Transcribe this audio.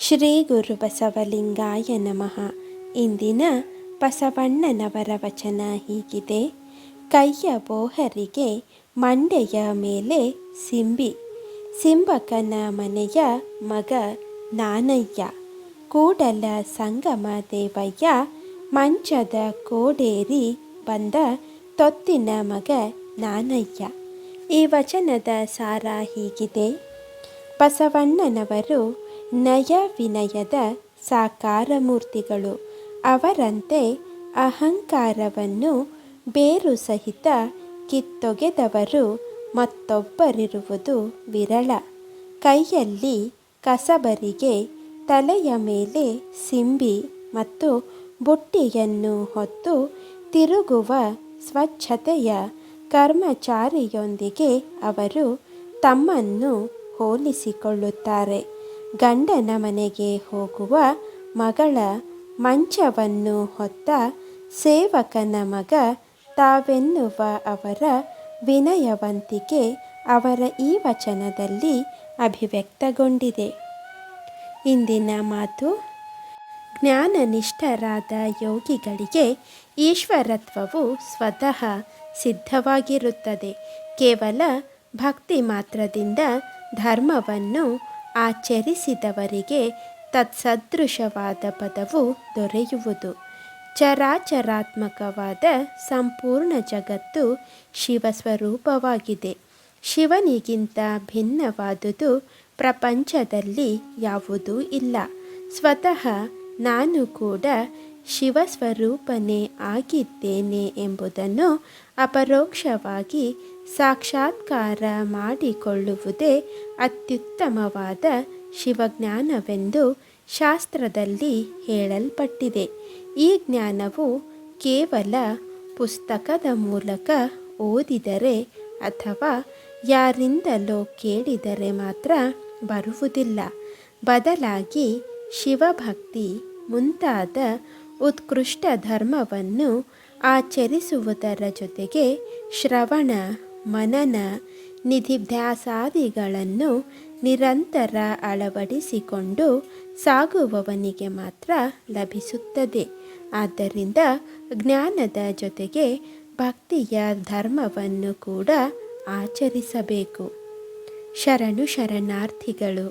ಶ್ರೀ ಗುರು ಬಸವಲಿಂಗಾಯ ನಮಃ. ಇಂದಿನ ಬಸವಣ್ಣನವರ ವಚನ ಹೀಗಿದೆ. ಕೈಯ ಬೋಹರಿಗೆ ಮಂಡೆಯ ಮೇಲೆ ಸಿಂಬಿ, ಸಿಂಬಕನ ಮನೆಯ ಮಗ ನಾನಯ್ಯ. ಕೂಡಲ ಸಂಗಮ ದೇವಯ್ಯ, ಮಂಚದ ಕೋಡೇರಿ ಬಂದ ತೊತ್ತಿನ ಮಗ ನಾನಯ್ಯ. ಈ ವಚನದ ಸಾರ ಹೀಗಿದೆ. ಬಸವಣ್ಣನವರು ನಯ ವಿನಯದ ಸಾಕಾರ ಮೂರ್ತಿಗಳು. ಅವರಂತೆ ಅಹಂಕಾರವನ್ನು ಬೇರು ಸಹಿತ ಕಿತ್ತೊಗೆದವರು ಮತ್ತೊಬ್ಬರಿರುವುದು ವಿರಳ. ಕೈಯಲ್ಲಿ ಕಸಬರಿಗೆ, ತಲೆಯ ಮೇಲೆ ಸಿಂಬಿ ಮತ್ತು ಬುಟ್ಟಿಯನ್ನು ಹೊತ್ತು ತಿರುಗುವ ಸ್ವಚ್ಛತೆಯ ಕರ್ಮಚಾರಿಯೊಂದಿಗೆ ಅವರು ತಮ್ಮನ್ನು ಹೋಲಿಸಿಕೊಳ್ಳುತ್ತಾರೆ. ಗಂಡನ ಮನೆಗೆ ಹೋಗುವ ಮಗಳ ಮಂಚವನ್ನು ಹೊತ್ತ ಸೇವಕನ ಮಗ ತಾವೆನ್ನುವ ಅವರ ವಿನಯವಂತಿಕೆ ಅವರ ಈ ವಚನದಲ್ಲಿ ಅಭಿವ್ಯಕ್ತಗೊಂಡಿದೆ. ಇಂದಿನ ಮಾತು: ಜ್ಞಾನನಿಷ್ಠರಾದ ಯೋಗಿಗಳಿಗೆ ಈಶ್ವರತ್ವವು ಸ್ವತಃ ಸಿದ್ಧವಾಗಿರುತ್ತದೆ. ಕೇವಲ ಭಕ್ತಿ ಮಾತ್ರದಿಂದ ಧರ್ಮವನ್ನು ಆಚರಿಸಿದವರಿಗೆ ತತ್ಸದೃಶವಾದ ಪದವು ದೊರೆಯುವುದು. ಚರಾಚರಾತ್ಮಕವಾದ ಸಂಪೂರ್ಣ ಜಗತ್ತು ಶಿವಸ್ವರೂಪವಾಗಿದೆ. ಶಿವನಿಗಿಂತ ಭಿನ್ನವಾದುದು ಪ್ರಪಂಚದಲ್ಲಿ ಯಾವುದೂ ಇಲ್ಲ. ಸ್ವತಃ ನಾನು ಕೂಡ ಶಿವಸ್ವರೂಪನೇ ಆಗಿದ್ದೇನೆ ಎಂಬುದನ್ನು ಅಪರೋಕ್ಷವಾಗಿ ಸಾಕ್ಷಾತ್ಕಾರ ಮಾಡಿಕೊಳ್ಳುವುದೇ ಅತ್ಯುತ್ತಮವಾದ ಶಿವಜ್ಞಾನವೆಂದು ಶಾಸ್ತ್ರದಲ್ಲಿ ಹೇಳಲ್ಪಟ್ಟಿದೆ. ಈ ಜ್ಞಾನವು ಕೇವಲ ಪುಸ್ತಕದ ಮೂಲಕ ಓದಿದರೆ ಅಥವಾ ಯಾರಿಂದಲೋ ಕೇಳಿದರೆ ಮಾತ್ರ ಬರುವುದಿಲ್ಲ. ಬದಲಾಗಿ ಶಿವಭಕ್ತಿ ಮುಂತಾದ ಉತ್ಕೃಷ್ಟ ಧರ್ಮವನ್ನು ಆಚರಿಸುವುದರ ಜೊತೆಗೆ ಶ್ರವಣ, ಮನನ, ನಿಧಿಧ್ಯಾಸಾದಿಗಳನ್ನು ನಿರಂತರ ಅಳವಡಿಸಿಕೊಂಡು ಸಾಗುವವನಿಗೆ ಮಾತ್ರ ಲಭಿಸುತ್ತದೆ. ಆದ್ದರಿಂದ ಜ್ಞಾನದ ಜೊತೆಗೆ ಭಕ್ತಿಯ ಧರ್ಮವನ್ನು ಕೂಡ ಆಚರಿಸಬೇಕು. ಶರಣು ಶರಣಾರ್ಥಿಗಳು.